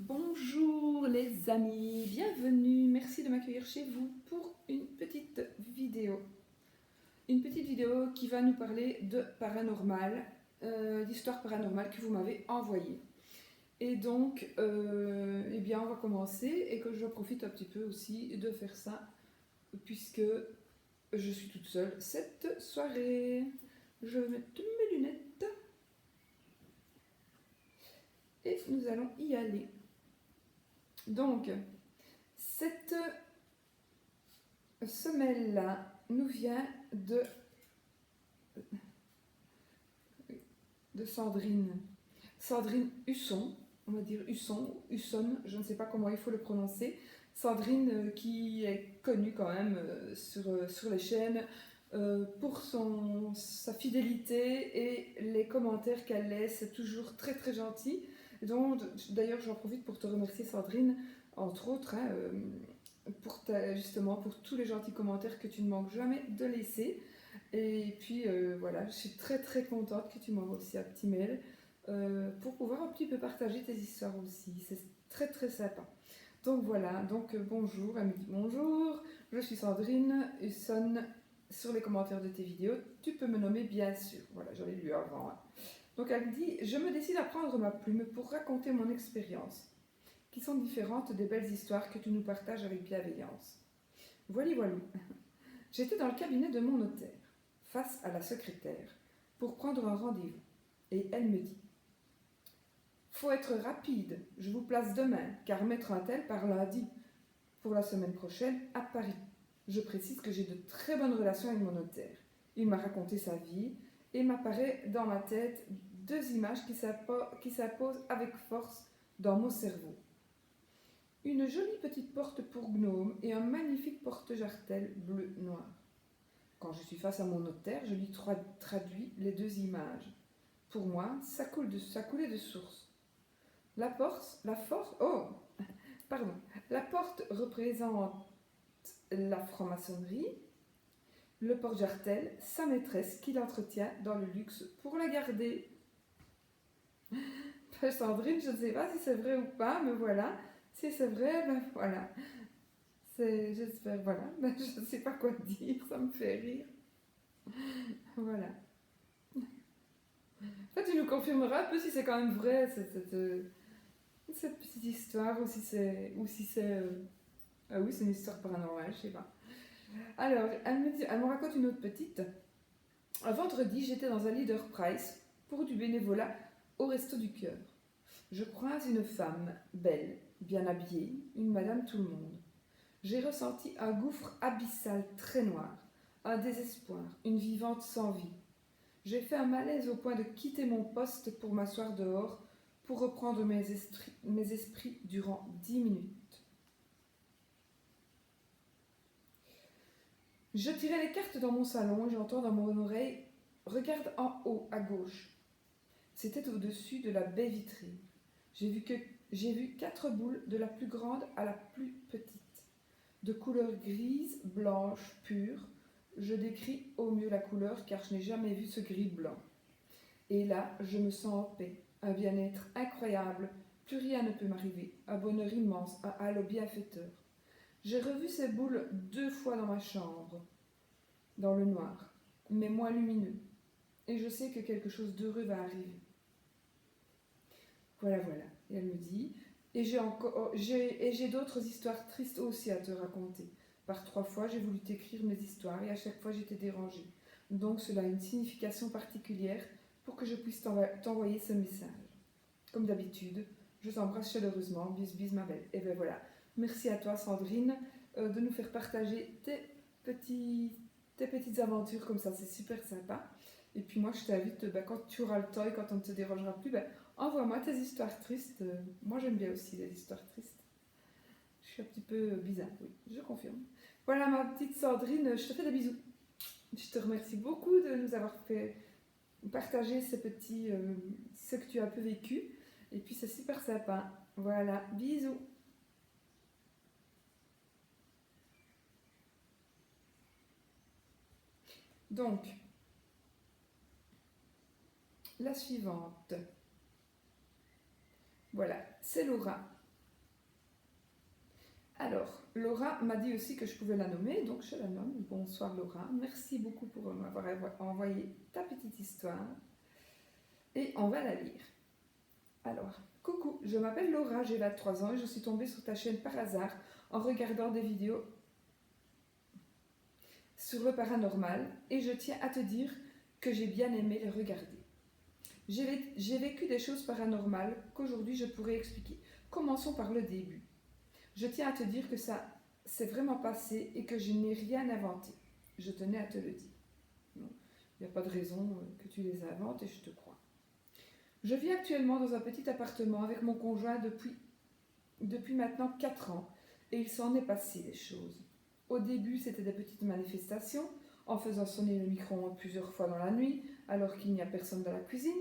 Bonjour les amis, bienvenue, merci de m'accueillir chez vous pour une petite vidéo. Une petite vidéo qui va nous parler de paranormal, d'histoire paranormale que vous m'avez envoyée. Et donc, eh bien on va commencer et que je profite un petit peu aussi de faire ça puisque je suis toute seule cette soirée. Je vais mettre mes lunettes et nous allons y aller. Donc, cette semelle-là nous vient de Sandrine. Sandrine Husson, on va dire Husson, Husson, je ne sais pas comment il faut le prononcer. Sandrine qui est connue quand même sur les chaînes pour sa fidélité et les commentaires qu'elle laisse, toujours très très gentils. Donc, d'ailleurs, j'en profite pour te remercier Sandrine, entre autres, hein, justement pour tous les gentils commentaires que tu ne manques jamais de laisser. Et puis voilà, je suis très très contente que tu m'envoies aussi un petit mail pour pouvoir un petit peu partager tes histoires aussi. C'est très très sympa. Donc voilà, donc bonjour, elle me dit bonjour, je suis Sandrine Husson. Sur les commentaires de tes vidéos, tu peux me nommer bien sûr. Voilà, j'avais lu avant. Hein. Donc elle me dit, je me décide à prendre ma plume pour raconter mon expérience, qui sont différentes des belles histoires que tu nous partages avec bienveillance. Voilà, voilà. J'étais dans le cabinet de mon notaire, face à la secrétaire, pour prendre un rendez-vous. Et elle me dit, faut être rapide, je vous place demain, car maître Intel part lundi, pour la semaine prochaine, à Paris. Je précise que j'ai de très bonnes relations avec mon notaire. Il m'a raconté sa vie et m'apparaît dans ma tête deux images qui s'imposent avec force dans mon cerveau. Une jolie petite porte pour gnome et un magnifique porte-jartel bleu-noir. Quand je suis face à mon notaire, je lui traduis les deux images. Pour moi, ça coulait de source. La porte représente la franc-maçonnerie, le porte-jartel, sa maîtresse qui l'entretient dans le luxe pour la garder. Sandrine, je ne sais pas si c'est vrai ou pas, mais voilà. Si c'est vrai, ben voilà. J'espère, voilà. Ben, je ne sais pas quoi dire, ça me fait rire. Voilà. En fait, tu nous confirmeras un peu si c'est quand même vrai cette petite histoire ou si c'est. Ah oui, c'est une histoire paranormale, je sais pas. Alors, elle me raconte une autre petite. Un vendredi, j'étais dans un leader price pour du bénévolat au Resto du Cœur. Je croise une femme, belle, bien habillée, une madame tout le monde. J'ai ressenti un gouffre abyssal très noir, un désespoir, une vivante sans vie. J'ai fait un malaise au point de quitter mon poste pour m'asseoir dehors pour reprendre mes esprits durant 10 minutes. Je tirais les cartes dans mon salon et j'entends dans mon oreille « Regarde en haut, à gauche ». C'était au-dessus de la baie vitrée. J'ai vu 4 boules de la plus grande à la plus petite, de couleur grise, blanche, pure. Je décris au mieux la couleur car je n'ai jamais vu ce gris blanc. Et là, je me sens en paix, un bien-être incroyable, plus rien ne peut m'arriver, un bonheur immense, un halo bienfaiteur. J'ai revu ces boules 2 fois dans ma chambre, dans le noir, mais moins lumineux, et je sais que quelque chose d'heureux va arriver. Voilà, voilà. Et elle me dit, et j'ai d'autres histoires tristes aussi à te raconter. Par 3 fois, j'ai voulu t'écrire mes histoires et à chaque fois, j'étais dérangée. Donc, cela a une signification particulière pour que je puisse t'envoyer ce message. Comme d'habitude, je t'embrasse chaleureusement. Bis, bis, ma belle. Et bien voilà. Merci à toi, Sandrine, de nous faire partager tes petites aventures comme ça. C'est super sympa. Et puis moi, je t'invite, quand tu auras le temps et quand on ne te dérangera plus, envoie-moi tes histoires tristes. Moi, j'aime bien aussi les histoires tristes. Je suis un petit peu bizarre, oui, je confirme. Voilà, ma petite Sandrine, je te fais des bisous. Je te remercie beaucoup de nous avoir fait partager ce que tu as un peu vécu. Et puis, c'est super sympa. Voilà, bisous. Donc, la suivante. Voilà, c'est Laura. Alors, Laura m'a dit aussi que je pouvais la nommer, donc je la nomme. Bonsoir Laura, merci beaucoup pour m'avoir envoyé ta petite histoire. Et on va la lire. Alors, coucou, je m'appelle Laura, j'ai 23 ans et je suis tombée sur ta chaîne par hasard en regardant des vidéos sur le paranormal et je tiens à te dire que j'ai bien aimé les regarder. J'ai vécu des choses paranormales qu'aujourd'hui je pourrais expliquer. Commençons par le début. Je tiens à te dire que ça s'est vraiment passé et que je n'ai rien inventé. Je tenais à te le dire. Il n'y a pas de raison que tu les inventes et je te crois. Je vis actuellement dans un petit appartement avec mon conjoint depuis maintenant 4 ans et il s'en est passé des choses. Au début, c'était des petites manifestations, en faisant sonner le micro-ondes plusieurs fois dans la nuit alors qu'il n'y a personne dans la cuisine.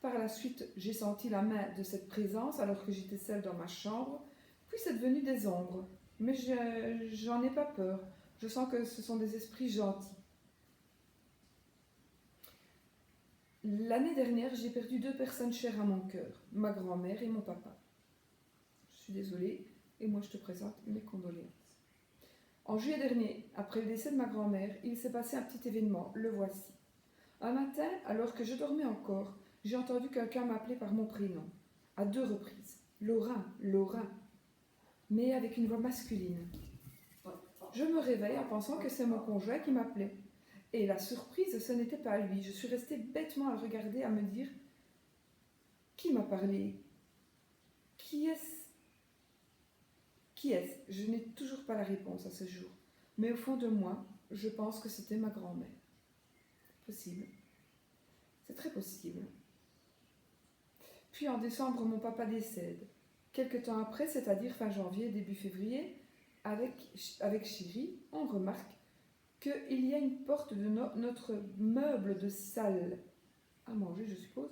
Par la suite, j'ai senti la main de cette présence alors que j'étais seule dans ma chambre. Puis c'est devenu des ombres. Mais j'en ai pas peur. Je sens que ce sont des esprits gentils. L'année dernière, j'ai perdu 2 personnes chères à mon cœur, ma grand-mère et mon papa. Je suis désolée et moi je te présente mes condoléances. En juillet dernier, après le décès de ma grand-mère, il s'est passé un petit événement, le voici. Un matin, alors que je dormais encore, j'ai entendu quelqu'un m'appeler par mon prénom, à 2 reprises. Laura, Laura, mais avec une voix masculine. Je me réveille en pensant que c'est mon conjoint qui m'appelait. Et la surprise, ce n'était pas lui. Je suis restée bêtement à le regarder, à me dire « Qui m'a parlé? Qui est-ce? Qui est-ce » Je n'ai toujours pas la réponse à ce jour. Mais au fond de moi, je pense que c'était ma grand-mère. Possible. C'est très possible. Puis en décembre, mon papa décède. Quelque temps après, c'est-à-dire fin janvier, début février, avec Chéri, on remarque qu'il y a une porte de notre meuble de salle à manger, je suppose,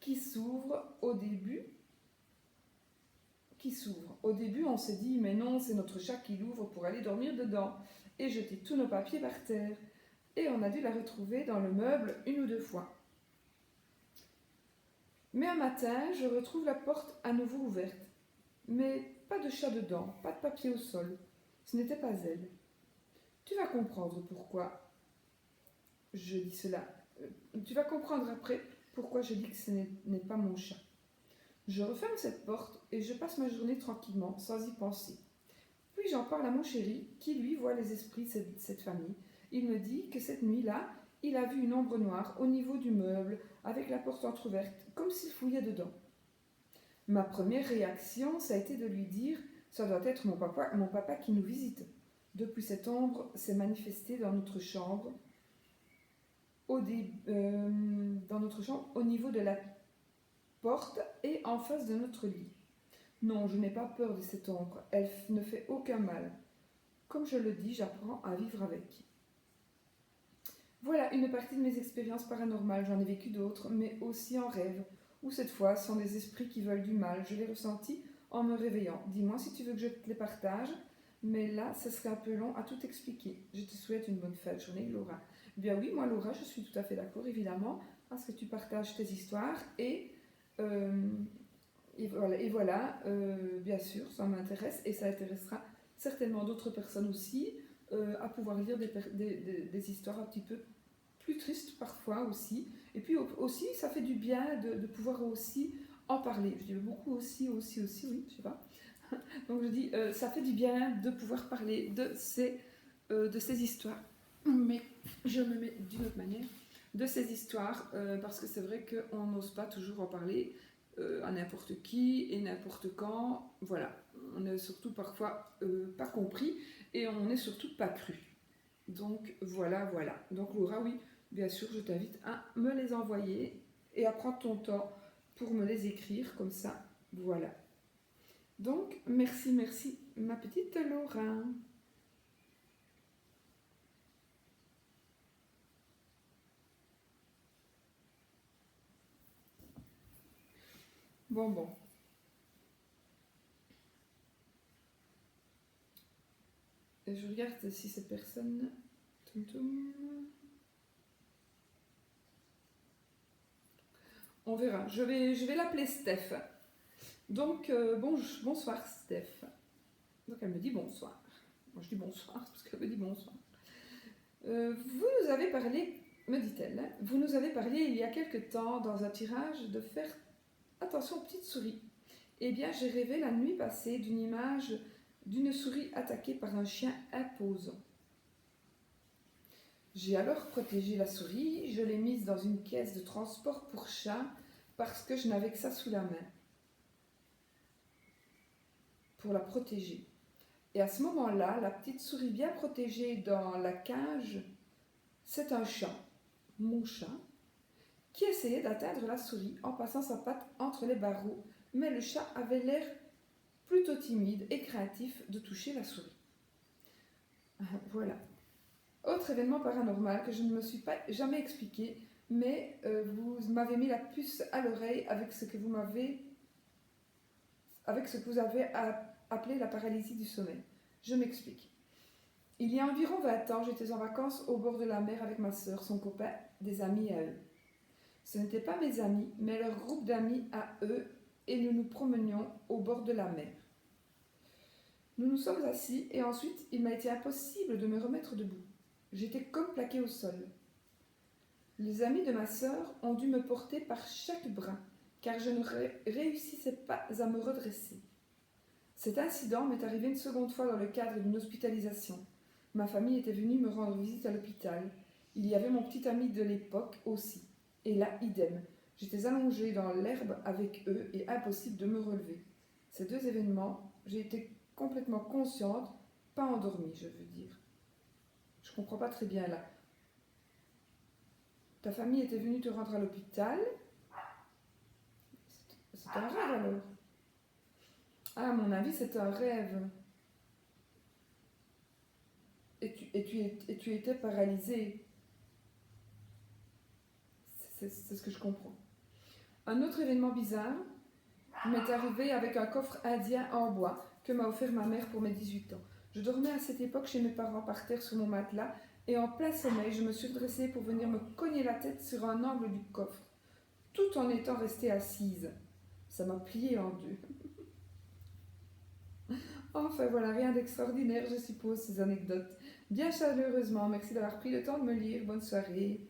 qui s'ouvre au début. Au début, on s'est dit, mais non, c'est notre chat qui l'ouvre pour aller dormir dedans, et jeter tous nos papiers par terre. Et on a dû la retrouver dans le meuble 1 ou 2 fois. Mais un matin, je retrouve la porte à nouveau ouverte. Mais pas de chat dedans, pas de papier au sol. Ce n'était pas elle. Tu vas comprendre pourquoi je dis cela. Tu vas comprendre après pourquoi je dis que ce n'est pas mon chat. Je referme cette porte et je passe ma journée tranquillement, sans y penser. Puis j'en parle à mon chéri, qui lui voit les esprits de cette famille. Il me dit que cette nuit-là, il a vu une ombre noire au niveau du meuble, avec la porte entr'ouverte, comme s'il fouillait dedans. Ma première réaction, ça a été de lui dire « Ça doit être mon papa qui nous visite ». Depuis, cette ombre s'est manifestée dans notre chambre, au niveau de la porte et en face de notre lit. Non, je n'ai pas peur de cette ombre, elle ne fait aucun mal. Comme je le dis, j'apprends à vivre avec. Voilà une partie de mes expériences paranormales, j'en ai vécu d'autres, mais aussi en rêve, où cette fois ce sont des esprits qui veulent du mal. Je l'ai ressenti en me réveillant. Dis-moi si tu veux que je te les partage, mais là, ce serait un peu long à tout expliquer. Je te souhaite une bonne fin de journée, Laura. Bien oui, moi, Laura, je suis tout à fait d'accord, évidemment, à ce que tu partages tes histoires bien sûr, ça m'intéresse et ça intéressera certainement d'autres personnes aussi à pouvoir lire des histoires un petit peu plus tristes parfois aussi. Et puis aussi, ça fait du bien de pouvoir aussi en parler. Je dis beaucoup aussi, oui, je sais pas. Donc je dis, ça fait du bien de pouvoir parler de ces histoires. Mais je me mets d'une autre manière de ces histoires parce que c'est vrai qu'on n'ose pas toujours en parler à n'importe qui et n'importe quand. Voilà, on est surtout parfois pas compris et on n'est surtout pas cru. Donc voilà. Donc Laura, oui, bien sûr, je t'invite à me les envoyer et à prendre ton temps pour me les écrire comme ça. Voilà. Donc, merci, ma petite Laura. Bon. Et je regarde si cette personne... On verra. Je vais l'appeler Steph. Donc, bonsoir Steph. Donc elle me dit bonsoir. Moi je dis bonsoir parce qu'elle me dit bonsoir. Vous nous avez parlé, me dit-elle, hein, vous nous avez parlé il y a quelque temps dans un tirage de faire attention aux petites souris. Eh bien j'ai rêvé la nuit passée d'une image d'une souris attaquée par un chien imposant. J'ai alors protégé la souris, je l'ai mise dans une caisse de transport pour chat parce que je n'avais que ça sous la main pour la protéger. Et à ce moment-là, la petite souris bien protégée dans la cage, c'est un chat, mon chat, qui essayait d'atteindre la souris en passant sa patte entre les barreaux, mais le chat avait l'air plutôt timide et craintif de toucher la souris. Voilà. Autre événement paranormal que je ne me suis pas jamais expliqué, mais vous m'avez mis la puce à l'oreille avec ce que vous avez appelé la paralysie du sommeil. Je m'explique. Il y a environ 20 ans, j'étais en vacances au bord de la mer avec ma sœur, son copain, des amis à eux. Ce n'étaient pas mes amis, mais leur groupe d'amis à eux, et nous nous promenions au bord de la mer. Nous nous sommes assis et ensuite il m'a été impossible de me remettre debout. J'étais comme plaquée au sol. Les amis de ma sœur ont dû me porter par chaque bras, car je ne réussissais pas à me redresser. Cet incident m'est arrivé une seconde fois dans le cadre d'une hospitalisation. Ma famille était venue me rendre visite à l'hôpital. Il y avait mon petit ami de l'époque aussi. Et là, idem. J'étais allongée dans l'herbe avec eux et impossible de me relever. Ces deux événements, j'ai été complètement consciente, pas endormie, je veux dire. Je comprends pas très bien là. Ta famille était venue te rendre à l'hôpital. C'est un rêve alors. Ah, à mon avis, c'est un rêve. Et tu étais paralysée. C'est ce que je comprends. Un autre événement bizarre m'est arrivé avec un coffre indien en bois que m'a offert ma mère pour mes 18 ans. Je dormais à cette époque chez mes parents par terre sur mon matelas et en plein sommeil, je me suis redressée pour venir me cogner la tête sur un angle du coffre, tout en étant restée assise. Ça m'a pliée en deux. Enfin voilà, rien d'extraordinaire, je suppose, ces anecdotes. Bien chaleureusement, merci d'avoir pris le temps de me lire. Bonne soirée.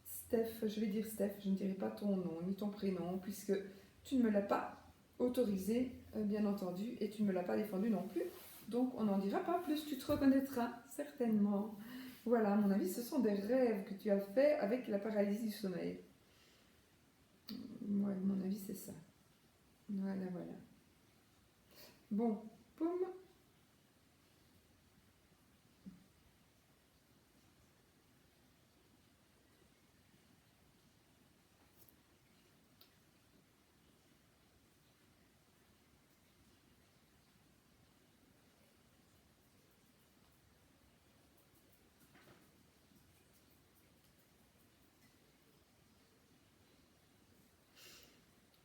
Steph, je vais dire Steph, je ne dirai pas ton nom ni ton prénom, puisque tu ne me l'as pas autorisé, bien entendu, et tu ne me l'as pas défendu non plus. Donc on n'en dira pas plus, tu te reconnaîtras certainement. Voilà, à mon avis, ce sont des rêves que tu as faits avec la paralysie du sommeil. Moi, à mon avis, c'est ça. Voilà, voilà. Bon, poum.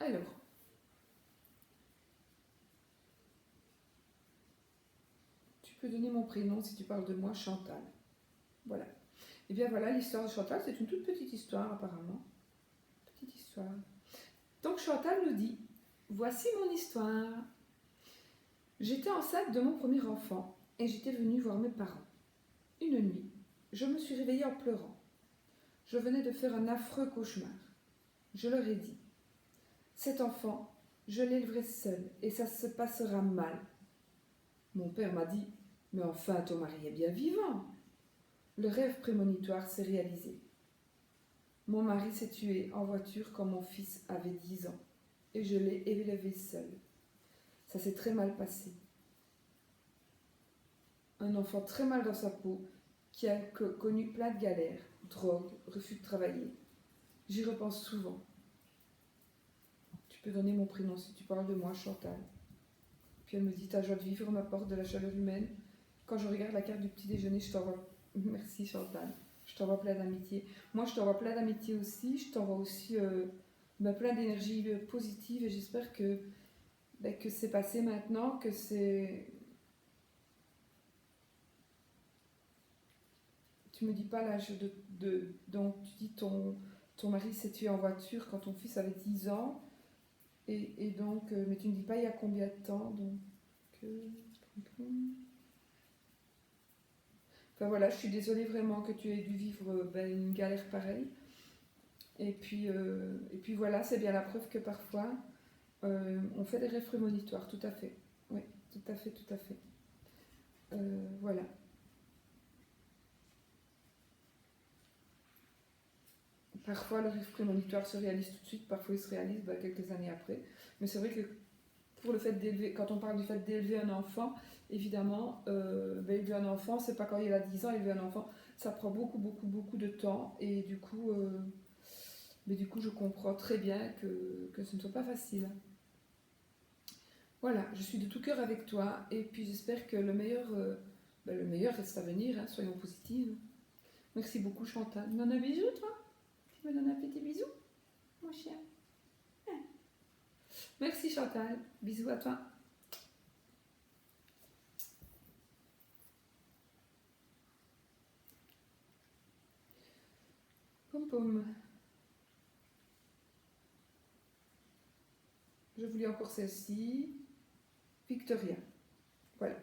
Alors, tu peux donner mon prénom si tu parles de moi, Chantal. Voilà. Et bien voilà, l'histoire de Chantal, c'est une toute petite histoire apparemment. Petite histoire. Donc Chantal nous dit, voici mon histoire. J'étais enceinte de mon premier enfant et j'étais venue voir mes parents. Une nuit, je me suis réveillée en pleurant. Je venais de faire un affreux cauchemar. Je leur ai dit, cet enfant, je l'éleverai seul et ça se passera mal. Mon père m'a dit, mais enfin ton mari est bien vivant. Le rêve prémonitoire s'est réalisé. Mon mari s'est tué en voiture quand mon fils avait 10 ans et je l'ai élevé seul. Ça s'est très mal passé. Un enfant très mal dans sa peau qui a connu plein de galères, drogue, refus de travailler. J'y repense souvent. Tu peux donner mon prénom si tu parles de moi, Chantal. Puis elle me dit, ta joie de vivre m'apporte de la chaleur humaine. Quand je regarde la carte du petit déjeuner, je t'envoie... Merci Chantal. Je t'envoie plein d'amitié. Moi, je t'envoie plein d'amitié aussi. Je t'envoie aussi plein d'énergie positive et j'espère que c'est passé maintenant, que c'est... Tu me dis pas l'âge donc tu dis ton mari s'est tué en voiture quand ton fils avait 10 ans. Et donc, mais tu ne dis pas il y a combien de temps, donc... Enfin voilà, je suis désolée vraiment que tu aies dû vivre une galère pareille. Et puis voilà, c'est bien la preuve que parfois on fait des rêves prémonitoires, tout à fait. Oui, tout à fait, tout à fait. Voilà. Parfois le rêve prémonitoire se réalise tout de suite, parfois il se réalise quelques années après. Mais c'est vrai que pour le fait d'élever, quand on parle du fait d'élever un enfant, évidemment, élever un enfant, c'est pas quand il a 10 ans, élever un enfant, ça prend beaucoup, beaucoup, beaucoup de temps. Et du coup, je comprends très bien que ce ne soit pas facile. Voilà, je suis de tout cœur avec toi et puis j'espère que le meilleur reste à venir, hein, soyons positives. Merci beaucoup Chantal. Tu me donnes un bisou toi? Tu me donnes un petit bisou, mon chien? Hein. Merci Chantal, bisous à toi. Pom pom. Je vous lis encore celle-ci. Victoria. Voilà.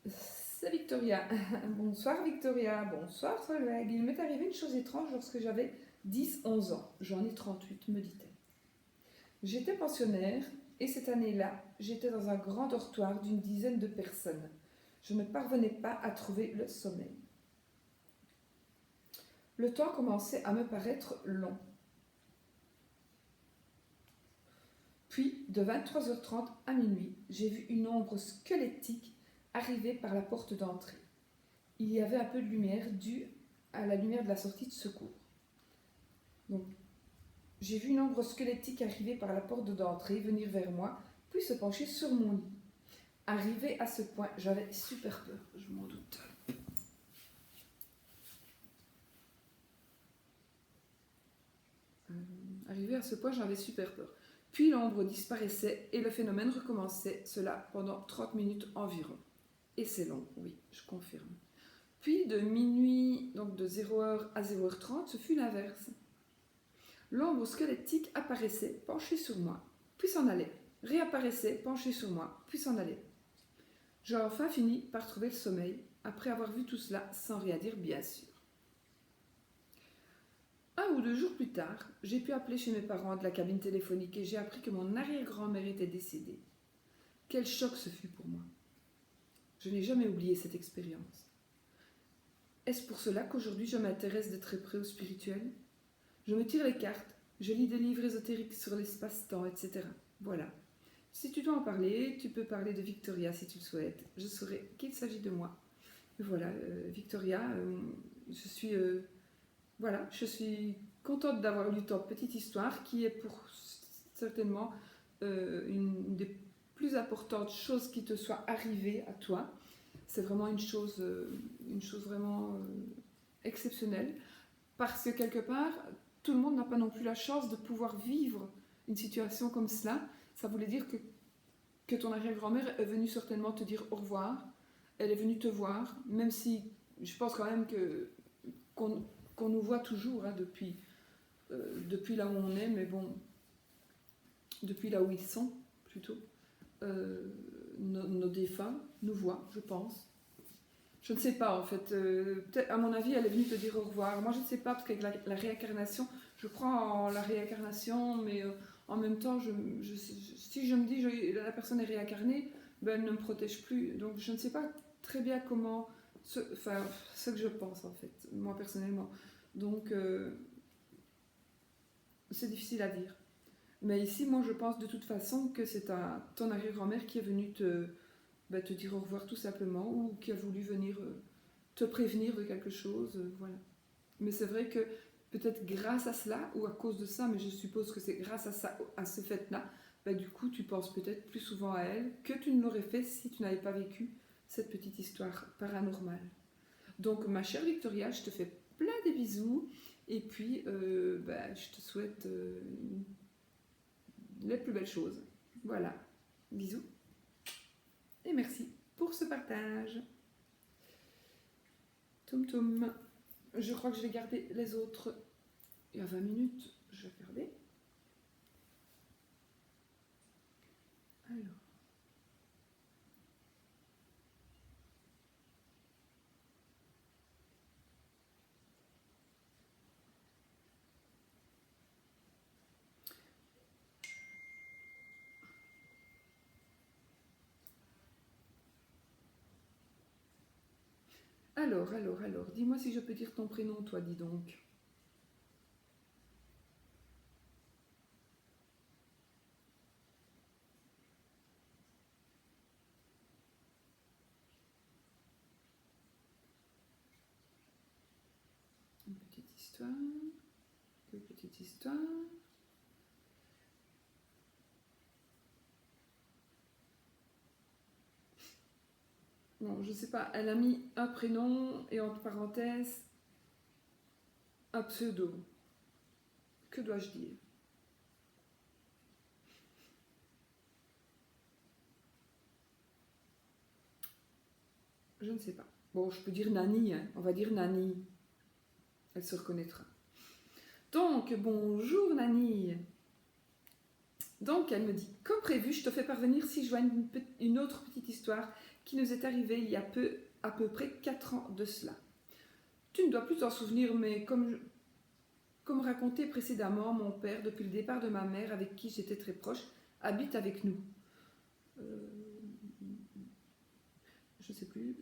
C'est Victoria. Bonsoir Victoria. Bonsoir Solveig. Il m'est arrivé une chose étrange lorsque j'avais 10-11 ans. J'en ai 38, me dit-elle. J'étais pensionnaire et cette année-là, j'étais dans un grand dortoir d'une dizaine de personnes. Je ne parvenais pas à trouver le sommeil. Le temps commençait à me paraître long. Puis, de 23h30 à minuit, j'ai vu une ombre squelettique arriver par la porte d'entrée. Il y avait un peu de lumière due à la lumière de la sortie de secours. Donc, j'ai vu une ombre squelettique arriver par la porte d'entrée, venir vers moi, puis se pencher sur mon lit. Arrivé à ce point, j'avais super peur, je m'en doute. Arrivé à ce point, j'avais super peur. Puis l'ombre disparaissait et le phénomène recommençait, cela pendant 30 minutes environ. Et c'est long, oui, je confirme. Puis de minuit, donc de 0h à 0h30, ce fut l'inverse. L'ombre squelettique apparaissait, penchée sur moi, puis s'en allait. Réapparaissait, penchée sur moi, puis s'en allait. J'ai enfin fini par trouver le sommeil, après avoir vu tout cela sans rien dire, bien sûr. 1 ou 2 jours plus tard, j'ai pu appeler chez mes parents de la cabine téléphonique et j'ai appris que mon arrière-grand-mère était décédée. Quel choc ce fut pour moi. Je n'ai jamais oublié cette expérience. Est-ce pour cela qu'aujourd'hui je m'intéresse de très près au spirituel? Je me tire les cartes, je lis des livres ésotériques sur l'espace-temps, etc. Voilà. Si tu dois en parler, tu peux parler de Victoria si tu le souhaites. Je saurai qu'il s'agit de moi. Et voilà, Victoria, je suis contente d'avoir lu ta petite histoire qui est pour certainement une des plus importantes choses qui te soit arrivée à toi. C'est vraiment une chose vraiment exceptionnelle parce que quelque part, tout le monde n'a pas non plus la chance de pouvoir vivre une situation comme cela. Ça voulait dire que ton arrière-grand-mère est venue certainement te dire au revoir. Elle est venue te voir, même si je pense quand même qu'on nous voit toujours depuis là où on est, mais bon, depuis là où ils sont, plutôt. Nos défunts nous voient, je pense. Je ne sais pas, en fait. Peut-être, à mon avis, elle est venue te dire au revoir. Moi, je ne sais pas, parce qu'avec la réincarnation, je crois en la réincarnation, mais en même temps, si je me dis que la personne est réincarnée, ben, elle ne me protège plus. Donc, je ne sais pas très bien comment... ce que je pense, en fait, moi, personnellement. Donc, c'est difficile à dire. Mais ici, moi, je pense de toute façon que c'est ton arrière-grand-mère qui est venue te dire au revoir tout simplement, ou qui a voulu venir te prévenir de quelque chose, voilà. Mais c'est vrai que peut-être grâce à cela, ou à cause de ça, mais je suppose que c'est grâce à ça, à ce fait-là, du coup, tu penses peut-être plus souvent à elle que tu ne l'aurais fait si tu n'avais pas vécu cette petite histoire paranormale. Donc, ma chère Victoria, je te fais plein de bisous, et puis, je te souhaite les plus belles choses. Voilà. Bisous. Et merci pour ce partage. Toum toum. Je crois que je vais garder les autres. Il y a 20 minutes. Je vais regarder. Alors. Alors, dis-moi si je peux dire ton prénom, toi, dis donc. Une petite histoire. Une petite histoire. Non, je sais pas, elle a mis un prénom et entre parenthèses un pseudo. Que dois-je dire? Je ne sais pas. Bon, je peux dire Nani, hein. On va dire Nani. Elle se reconnaîtra. Donc, bonjour Nani. Donc, elle me dit, comme prévu, je te fais parvenir si joint une autre petite histoire qui nous est arrivée il y a à peu près 4 ans de cela. Tu ne dois plus t'en souvenir, mais comme raconté précédemment, mon père, depuis le départ de ma mère, avec qui j'étais très proche, habite avec nous. Je ne sais plus.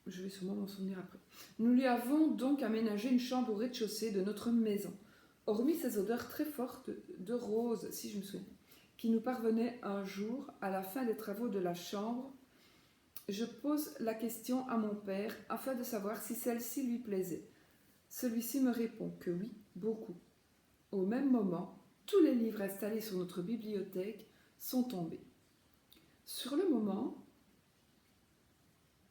Je vais sûrement m'en souvenir après. Nous lui avons donc aménagé une chambre au rez-de-chaussée de notre maison. Hormis ces odeurs très fortes de rose, si je me souviens, qui nous parvenaient un jour à la fin des travaux de la chambre, je pose la question à mon père afin de savoir si celle-ci lui plaisait. Celui-ci me répond que oui, beaucoup. Au même moment, tous les livres installés sur notre bibliothèque sont tombés. Sur le moment,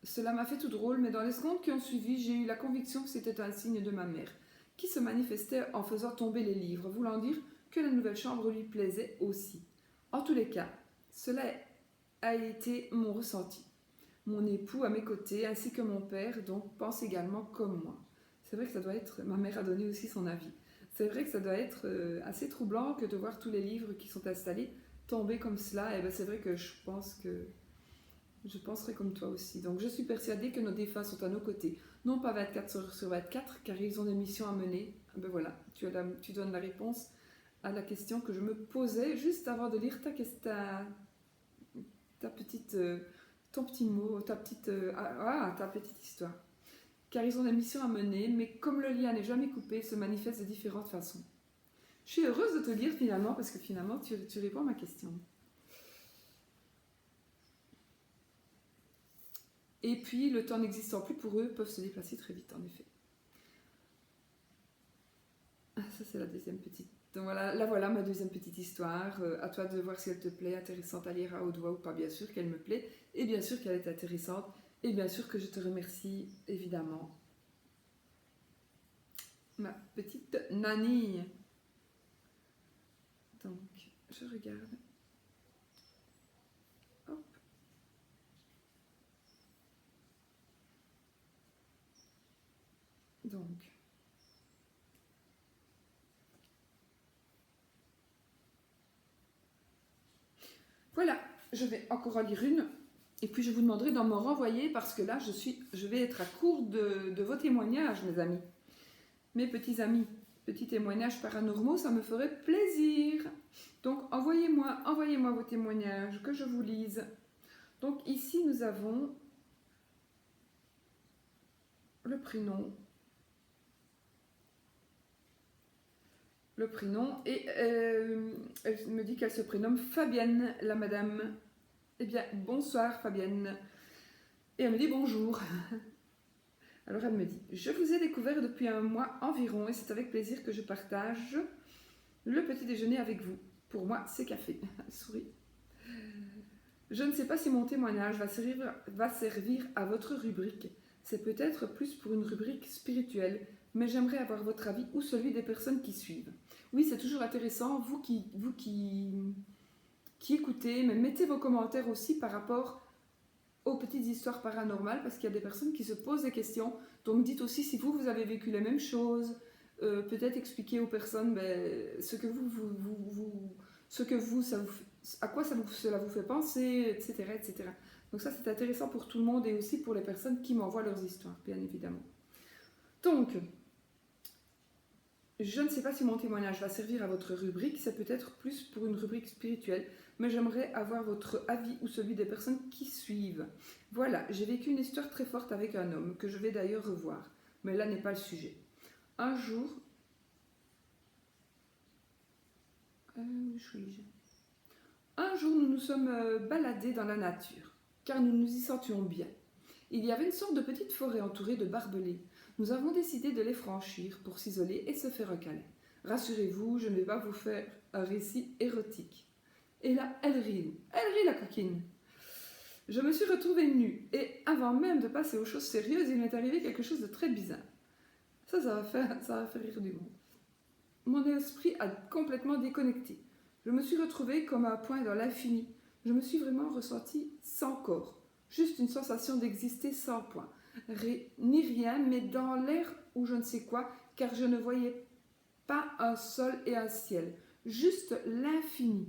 cela m'a fait tout drôle, mais dans les secondes qui ont suivi, j'ai eu la conviction que c'était un signe de ma mère, qui se manifestait en faisant tomber les livres, voulant dire que la nouvelle chambre lui plaisait aussi. En tous les cas, cela a été mon ressenti. Mon époux à mes côtés, ainsi que mon père, donc, pense également comme moi. C'est vrai que ça doit être... Ma mère a donné aussi son avis. C'est vrai que ça doit être assez troublant que de voir tous les livres qui sont installés tomber comme cela. Et ben c'est vrai que je pense que je penserai comme toi aussi. Donc je suis persuadée que nos défunts sont à nos côtés. Non pas 24 heures sur 24, car ils ont des missions à mener. Ben voilà, tu donnes la réponse à la question que je me posais juste avant de lire ta petite, ton petit mot, ta petite histoire. Car ils ont des missions à mener, mais comme le lien n'est jamais coupé, se manifeste de différentes façons. Je suis heureuse de te lire finalement, parce que finalement tu réponds à ma question. Et puis, le temps n'existant plus pour eux, peuvent se déplacer très vite, en effet. Ah, ça, c'est la deuxième petite. Donc voilà, là voilà ma deuxième petite histoire. À toi de voir si elle te plaît, intéressante à lire à haute voix ou pas. Bien sûr qu'elle me plaît, et bien sûr qu'elle est intéressante, et bien sûr que je te remercie, évidemment. Ma petite Nani. Donc, je regarde. Hop. Donc. Voilà, je vais encore en lire une. Et puis je vous demanderai d'en me renvoyer parce que là, je vais être à court de vos témoignages, mes amis. Mes petits amis, petits témoignages paranormaux, ça me ferait plaisir. Donc envoyez-moi vos témoignages, que je vous lise. Donc ici, nous avons le prénom. Et elle me dit qu'elle se prénomme Fabienne, la madame. Eh bien, bonsoir Fabienne. Et elle me dit bonjour. Alors elle me dit, je vous ai découvert depuis un mois environ et c'est avec plaisir que je partage le petit déjeuner avec vous. Pour moi, c'est café. Elle sourit. Je ne sais pas si mon témoignage va servir à votre rubrique. C'est peut-être plus pour une rubrique spirituelle, mais j'aimerais avoir votre avis ou celui des personnes qui suivent. Oui, c'est toujours intéressant, vous qui écoutez, mais mettez vos commentaires aussi par rapport aux petites histoires paranormales, parce qu'il y a des personnes qui se posent des questions. Donc dites aussi si vous avez vécu les mêmes choses, peut-être expliquer aux personnes ce que à quoi cela vous fait penser, etc., etc. Donc ça c'est intéressant pour tout le monde et aussi pour les personnes qui m'envoient leurs histoires, bien évidemment. Donc, Je ne sais pas si mon témoignage va servir à votre rubrique, c'est peut-être plus pour une rubrique spirituelle, mais j'aimerais avoir votre avis ou celui des personnes qui suivent. Voilà, j'ai vécu une histoire très forte avec un homme, que je vais d'ailleurs revoir, mais là n'est pas le sujet. Un jour... où suis-je? Un jour, nous nous sommes baladés dans la nature, car nous nous y sentions bien. Il y avait une sorte de petite forêt entourée de barbelés. Nous avons décidé de les franchir pour s'isoler et se faire un câlin. Rassurez-vous, je ne vais pas vous faire un récit érotique. Et là, elle rit la coquine. Je me suis retrouvée nue, et avant même de passer aux choses sérieuses, il m'est arrivé quelque chose de très bizarre. Ça va faire rire du monde. Mon esprit a complètement déconnecté. Je me suis retrouvée comme un point dans l'infini. Je me suis vraiment ressentie sans corps. Juste une sensation d'exister sans point. Ni rien, mais dans l'air ou je ne sais quoi, car je ne voyais pas un sol et un ciel. Juste l'infini.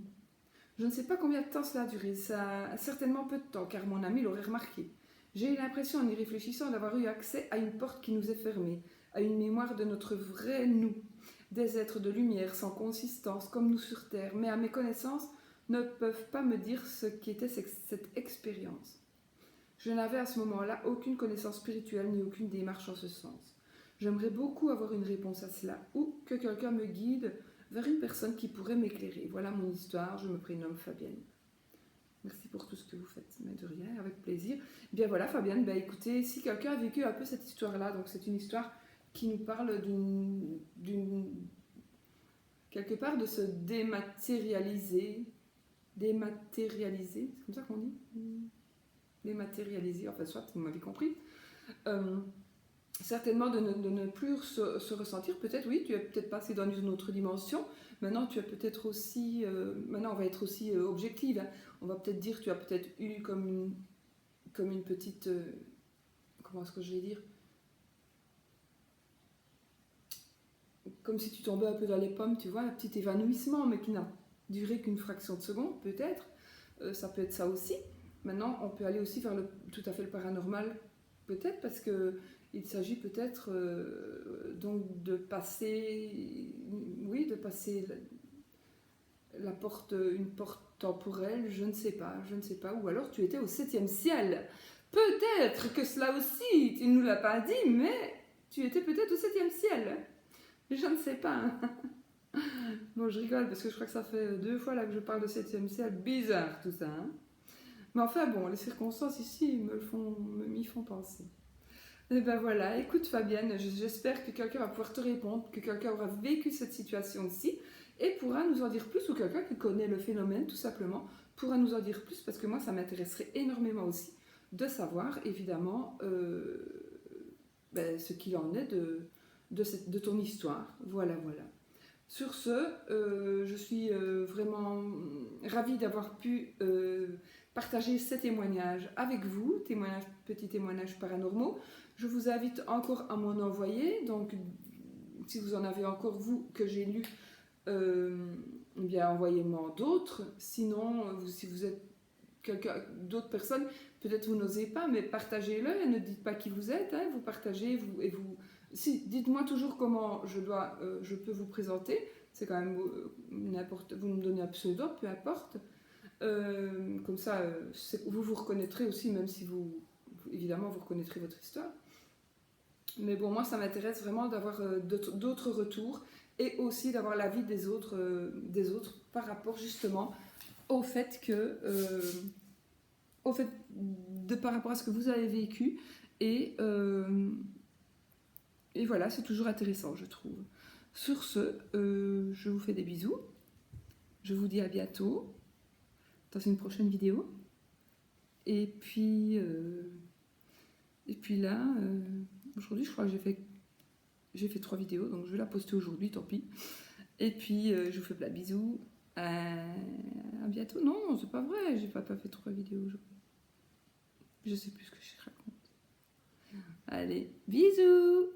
Je ne sais pas combien de temps cela a duré. Ça a certainement peu de temps, car mon ami l'aurait remarqué. J'ai eu l'impression, en y réfléchissant, d'avoir eu accès à une porte qui nous est fermée, à une mémoire de notre vrai nous. Des êtres de lumière sans consistance, comme nous sur Terre, mais à mes connaissances, ne peuvent pas me dire ce qu'était cette expérience. Je n'avais à ce moment-là aucune connaissance spirituelle ni aucune démarche en ce sens. J'aimerais beaucoup avoir une réponse à cela, ou que quelqu'un me guide vers une personne qui pourrait m'éclairer. Voilà mon histoire, je me prénomme Fabienne. Merci pour tout ce que vous faites, mais de rien, avec plaisir. Bien voilà Fabienne, écoutez, si quelqu'un a vécu un peu cette histoire-là, donc c'est une histoire qui nous parle quelque part de se dématérialiser, c'est comme ça qu'on dit, dématérialiser, enfin soit, vous m'avez compris, certainement de ne plus se ressentir, peut-être, oui, tu es peut-être passé dans une autre dimension, maintenant tu as peut-être aussi, maintenant on va être aussi objective, hein. On va peut-être dire, tu as peut-être eu comme une petite, comment est-ce que je vais dire, comme si tu tombais un peu dans les pommes, tu vois, un petit évanouissement, mais qui n'a duré qu'une fraction de seconde, peut-être. Ça peut être ça aussi. Maintenant, on peut aller aussi vers tout à fait le paranormal, peut-être, parce qu'il s'agit peut-être donc de passer, oui, de passer la porte, une porte temporelle, je ne sais pas, ou alors tu étais au 7e ciel. Peut-être que cela aussi, tu ne nous l'as pas dit, mais tu étais peut-être au 7e ciel. Je ne sais pas. Bon, je rigole parce que je crois que ça fait 2 fois là que je parle de 7e ciel. Bizarre tout ça. Hein, mais enfin bon, les circonstances ici m'y font penser. Et ben voilà, écoute Fabienne, j'espère que quelqu'un va pouvoir te répondre, que quelqu'un aura vécu cette situation-ci et pourra nous en dire plus, ou quelqu'un qui connaît le phénomène tout simplement, pourra nous en dire plus, parce que moi ça m'intéresserait énormément aussi de savoir évidemment ce qu'il en est de ton histoire. Voilà. Sur ce, je suis vraiment ravie d'avoir pu partager ces témoignages avec vous, petits témoignages paranormaux. Je vous invite encore à m'en envoyer, donc si vous en avez encore vous que j'ai lu, bien envoyez-moi d'autres. Sinon, si vous êtes d'autres personnes, peut-être vous n'osez pas, mais partagez-le et ne dites pas qui vous êtes, hein, vous partagez dites-moi toujours comment je peux vous présenter, c'est quand même vous me donnez un pseudo, peu importe, comme ça vous reconnaîtrez aussi, même si évidemment vous reconnaîtrez votre histoire. Mais bon, moi ça m'intéresse vraiment d'avoir d'autres retours et aussi d'avoir l'avis des autres par rapport justement au fait par rapport à ce que vous avez vécu et voilà, c'est toujours intéressant, je trouve. Sur ce, je vous fais des bisous. Je vous dis à bientôt dans une prochaine vidéo. Et puis là, aujourd'hui, je crois que j'ai fait 3 vidéos, donc je vais la poster aujourd'hui, tant pis. Et puis, je vous fais plein de bisous. À bientôt. Non, c'est pas vrai, j'ai pas fait 3 vidéos aujourd'hui. Je sais plus ce que je raconte. Allez, bisous!